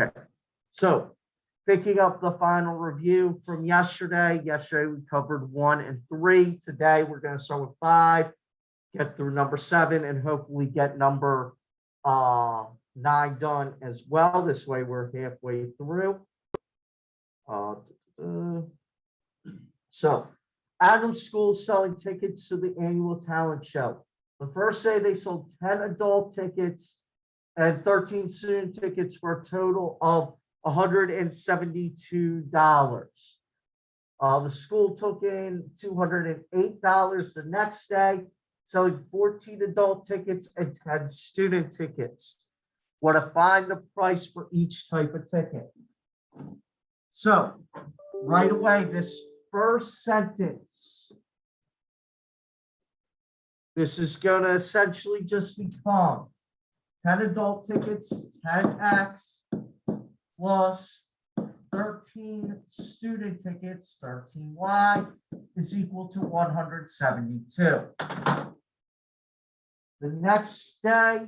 Okay, so picking up the final review from yesterday. Yesterday we covered 1 and 3. Today we're going to start with 5, get through number 7, and hopefully get number 9 done as well. This way we're halfway through. So Adams School is selling tickets to the annual talent show. The first day they sold 10 adult tickets and 13 student tickets for a total of $172. The school took in $208 the next day, selling 14 adult tickets and 10 student tickets. Want to find the price for each type of ticket. So right away, this first sentence, this is going to essentially just become 10 adult tickets, 10x plus 13 student tickets, 13y is equal to 172. The next day,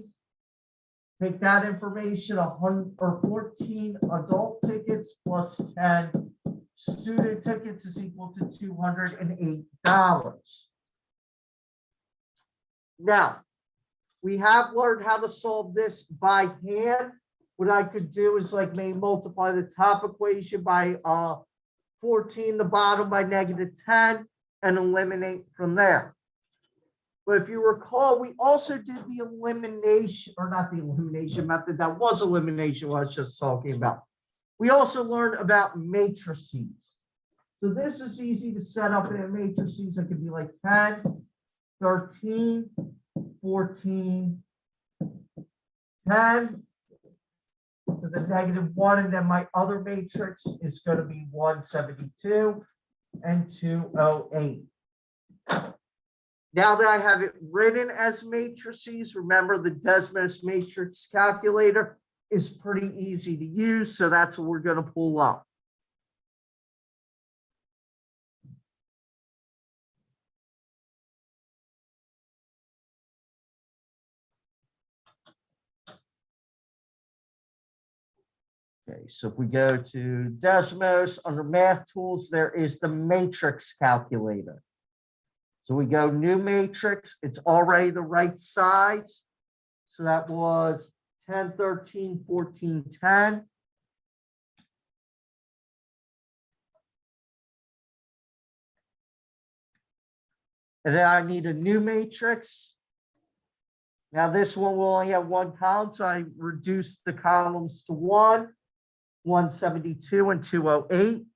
take that information, 14 adult tickets plus 10 student tickets is equal to $208. Now, we have learned how to solve this by hand. What I could do is like maybe multiply the top equation by 14, the bottom by -10, and eliminate from there. But if you recall, we also did the elimination, or not the elimination method, that was elimination what I was just talking about. We also learned about matrices. So this is easy to set up in a matrices. It could be like 10, 13, 14, 10 to the -1, and then my other matrix is going to be 172 and 208. Now that I have it written as matrices, remember the Desmos matrix calculator is pretty easy to use, so that's what we're going to pull up. Okay, so if we go to Desmos under math tools, there is the matrix calculator. So we go new matrix, it's already the right size. So that was 10, 13, 14, 10. And then I need a new matrix. Now this one will only have 1 column, so I reduced the columns to 1, 172 and 208.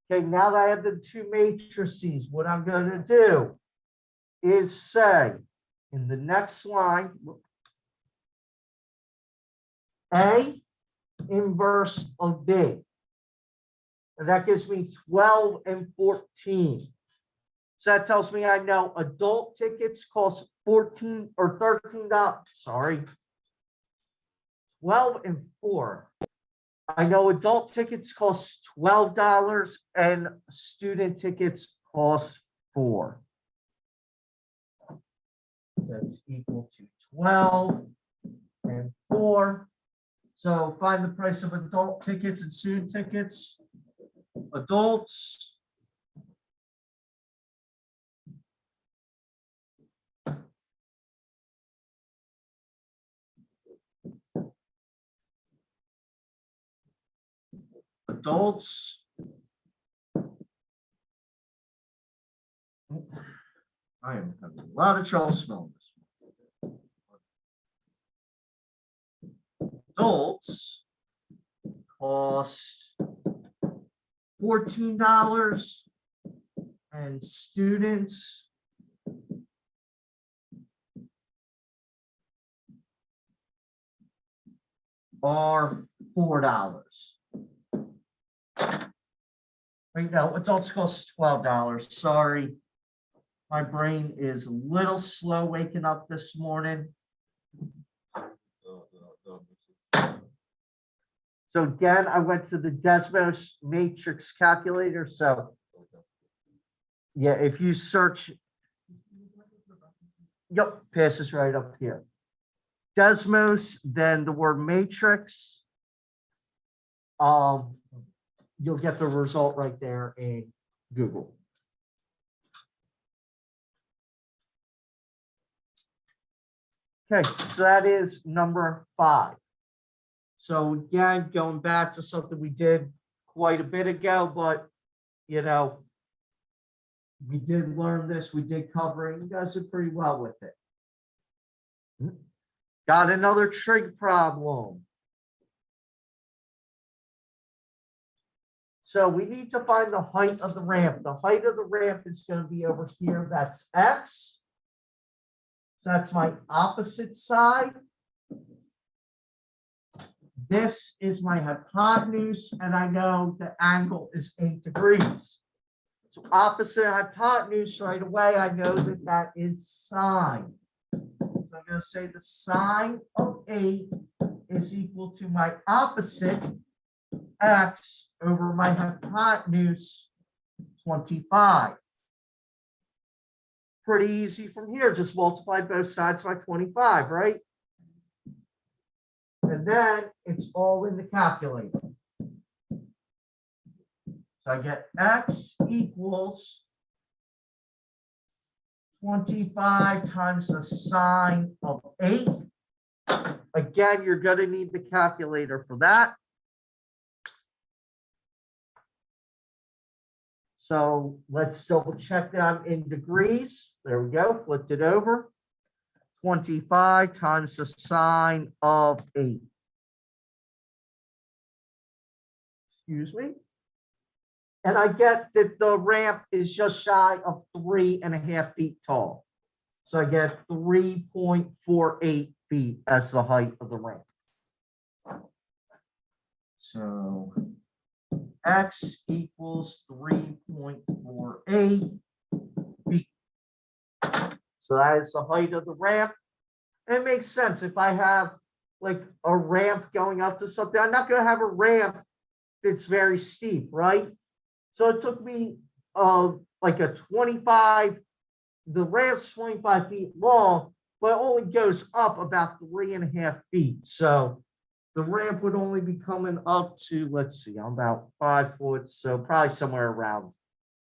Okay, now that I have the 2 matrices, what I'm going to do is say in the next line, A inverse of B. And that gives me 12 and 14. So that tells me I know adult tickets cost $14 or $13. Sorry. 12 and 4. I know adult tickets cost $12 and student tickets cost $4. So that's equal to 12 and 4. So find the price of adult tickets and student tickets. Adults. Adults. I am having a lot of trouble spelling this. Adults cost $14 and students are $4. Wait, no, adults cost $12. Sorry. My brain is a little slow waking up this morning. So again, I went to the Desmos matrix calculator. So yeah, if you search, yep, passes right up here. Desmos, then the word matrix. You'll get the result right there in Google. Okay, so that is number 5. So again, going back to something we did quite a bit ago, but you know, we did learn this, we did cover it, you guys did pretty well with it. Got another trig problem. So we need to find the height of the ramp. The height of the ramp is going to be over here. That's x. So that's my opposite side. This is my hypotenuse, and I know the angle is 8 degrees. So opposite hypotenuse, right away, I know that that is sine. So I'm going to say the sine of 8 is equal to my opposite, x, over my hypotenuse, 25. Pretty easy from here. Just multiply both sides by 25, right? And then it's all in the calculator. So I get x equals 25 times the sine of 8. Again, you're going to need the calculator for that. So let's double check that in degrees. There we go. Flipped it over. 25 times the sine of 8. Excuse me. And I get that the ramp is just shy of 3.5 feet tall. So I get 3.48 feet as the height of the ramp. So x equals 3.48 feet. So that is the height of the ramp. It makes sense. If I have like a ramp going up to something, I'm not going to have a ramp that's very steep, right? So it took me like a 25, the ramp's 25 feet long, but it only goes up about 3.5 feet. So the ramp would only be coming up to, let's see, I'm about 5 foot, so probably somewhere around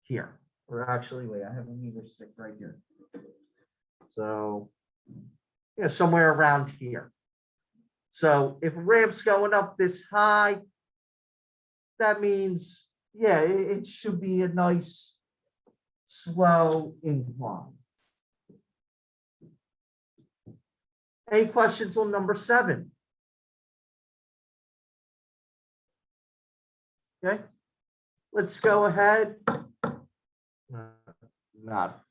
here. Or actually, wait, I have a meter stick right here. So, yeah, somewhere around here. So if a ramp's going up this high, that means, yeah, it should be a nice, slow incline. Any questions on number 7? Okay, let's go ahead. Not.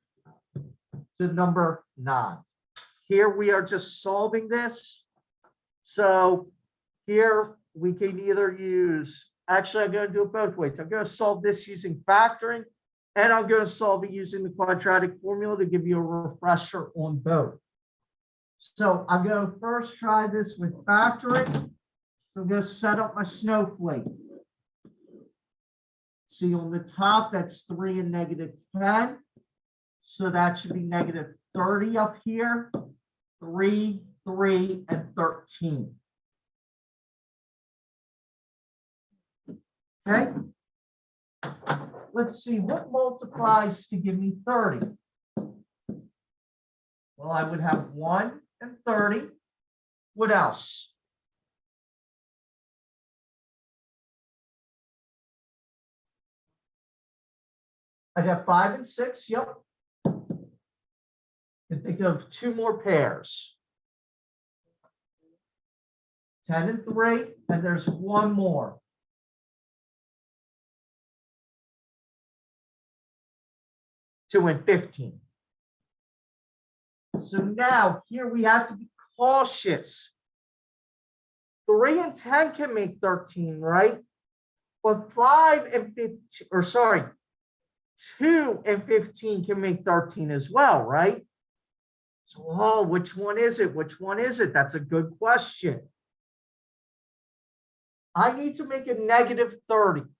To number 9. Here we are just solving this. So here we can either use, actually I'm going to do it both ways. I'm going to solve this using factoring, and I'm going to solve it using the quadratic formula to give you a refresher on both. So I'm going to first try this with factoring. So I'm going to set up my snowflake. See on the top, that's 3 and -10. So that should be -30 up here, 3, 3, and 13. Okay. Let's see, what multiplies to give me 30? Well, I would have 1 and 30. What else? I'd have 5 and 6, yep. And think of 2 more pairs. 10 and 3, and there's 1 more. 2 and 15. So now here we have to be cautious. 3 and 10 can make 13, right? But 5 and 15, or sorry, 2 and 15 can make 13 as well, right? So, oh, which one is it? Which one is it? That's a good question. I need to make a -30.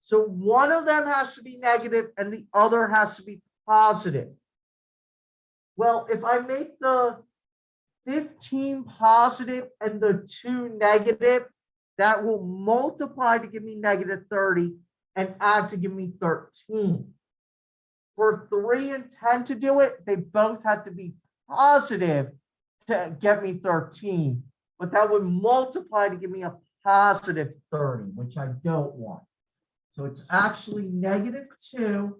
So one of them has to be negative and the other has to be positive. Well, if I make the 15 positive and the 2 negative, that will multiply to give me negative 30 and add to give me 13. For 3 and 10 to do it, they both had to be positive to get me 13, but that would multiply to give me a positive 30, which I don't want. So it's actually negative 2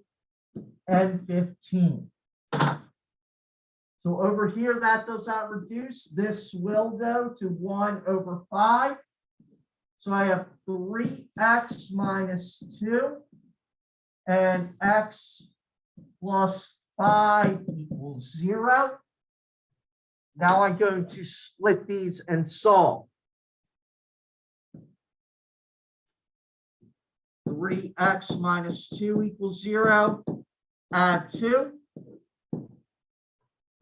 and 15. So over here, that does not reduce. This will go to 1 over 5. So I have 3x minus 2 and x plus 5 equals 0. Now I'm going to split these and solve. 3x minus 2 equals 0. Add 2.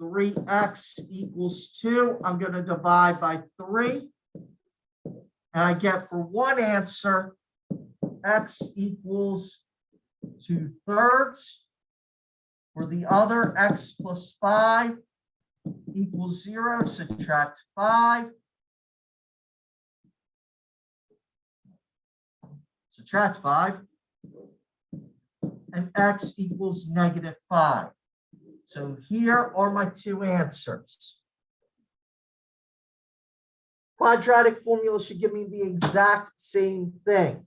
3x equals 2. I'm going to divide by 3. And I get for one answer, x equals 2/3. For the other, x plus 5 equals 0. Subtract 5. Subtract 5. And x equals negative 5. So here are my two answers. Quadratic formula should give me the exact same thing.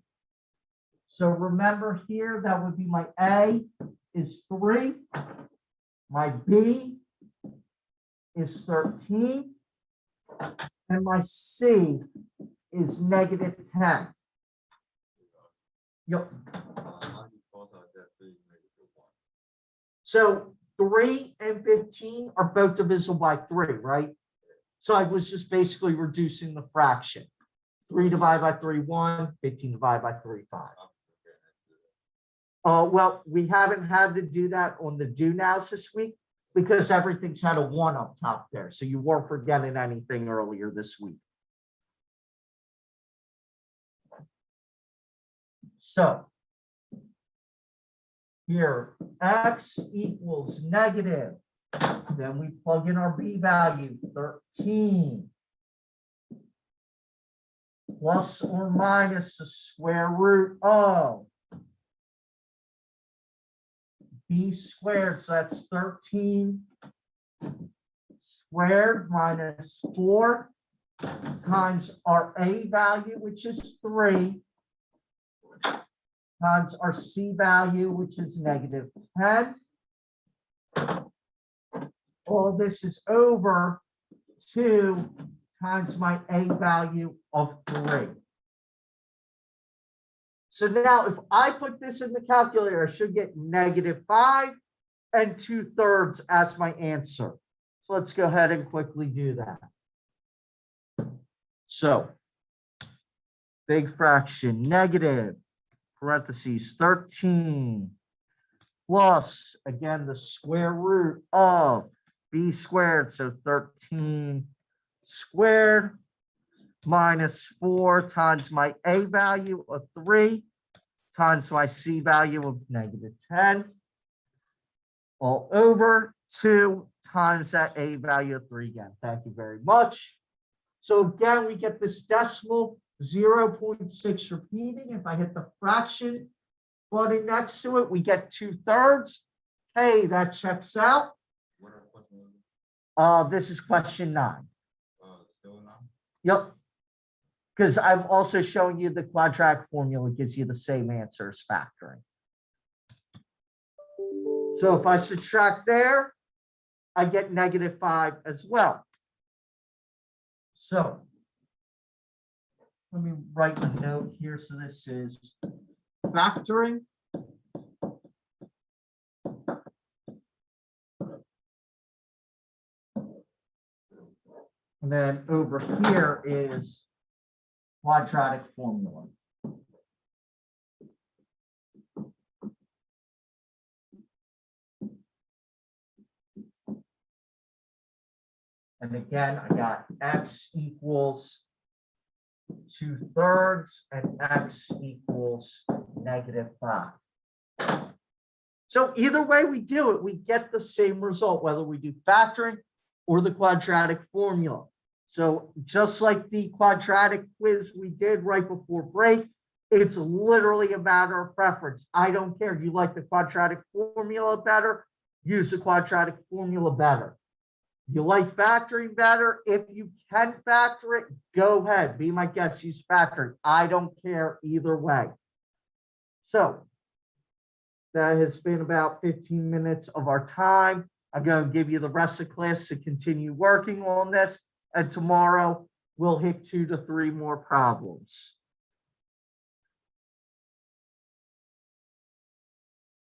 So remember here, that would be my A is 3. My B is 13. And my C is negative 10. Yep. So 3 and 15 are both divisible by 3, right? So I was just basically reducing the fraction. 3 divided by 3, 1, 15 divided by 3, 5. Well, we haven't had to do that on the do nows this week because everything's had a 1 up top there. So you weren't forgetting anything earlier this week. So here, x equals negative. Then we plug in our b value, 13. Plus or minus the square root of b squared. So that's 13 squared minus 4 times our a value, which is 3, times our c value, which is negative 10. All this is over 2 times my a value of 3. So now if I put this in the calculator, I should get negative 5 and 2/3 as my answer. So let's go ahead and quickly do that. So big fraction, negative, parentheses, 13 plus, again, the square root of b squared, so 13 squared minus 4 times my a value of 3 times my c value of negative 10, all over 2 times that a value of 3 again. Thank you very much. So again, we get this decimal 0.6 repeating. If I hit the fraction button next to it, we get 2/3. Hey, that checks out. This is question 9. Still 9? Yep. Because I'm also showing you the quadratic formula gives you the same answer as factoring. So if I subtract there, I get negative 5 as well. So let me write a note here. So this is factoring. And then over here is quadratic formula. And again, I got x equals 2/3 and x equals negative 5. So either way we do it, we get the same result, whether we do factoring or the quadratic formula. So just like the quadratic quiz we did right before break, it's literally a matter of preference. I don't care. You like the quadratic formula better, use the quadratic formula better. You like factoring better? If you can factor it, go ahead. Be my guest, use factoring. I don't care either way. So that has been about 15 minutes of our time. I'm going to give you the rest of the class to continue working on this. And tomorrow we'll hit 2 to 3 more problems.